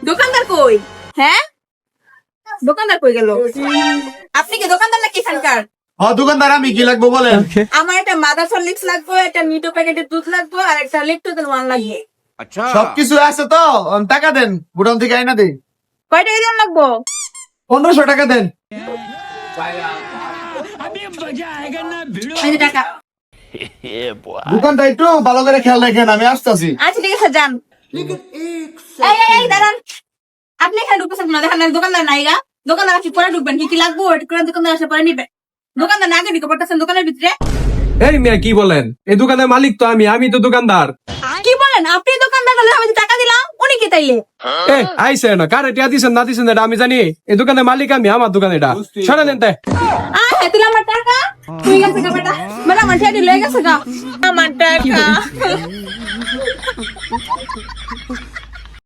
দোকানদার কই? হ্যাঁ, দোকানদার কই গেল? আপনি কি দোকানদার নাকি এখানকার? দোকানদার আমি, কি লাগবো বলেন? আমার একটা মাদার লিপস লাগবে, একটা নিটো প্যাকেটের দুধ লাগবে, আর একটা লেকটোজেন ওয়ান লাগবে। সবকিছু আছে তো, টাকা দেন, গুডাউন থেকে আইনা দেই। কয় টাকা দিন লাগবো? 1500 টাকা দেন। এই যে টাকা। দোকানটা একটু ভালো করে খেয়াল রাখেন, আমি আসতেছি। আচ্ছা ঠিক আছে, যান। এই দাঁড়ান, আপনি এখানে ঢুকতেছেন না? দেখেন না দোকানদার নাইগা। দোকানদার আসি পরে ঢুকবেন, কি কি লাগবো ওটা করে দোকানদার আসে পরে নিবে। দোকানদার না আগে ঢুকে পড়তেছেন দোকানের ভিতরে। এই মিয়া কি বলেন? এই দোকানের মালিক তো আমি তো দোকানদার। কি বলেন? আপনি দোকানদার হলে আমি যে টাকা দিলাম, উনি কি তাইলে? এই আইসে না, কারে টিয়া দিছেন না দিছেন এটা আমি জানি। এই দোকানের মালিক আমি, আমার দোকান এটা। সরালেন তাই। হ্যাঁ, তুই আমার টাকা তুই গেছে গা বেটা, বেটা আমার টাকা লয়ে গেছে গা, আমার টাকা।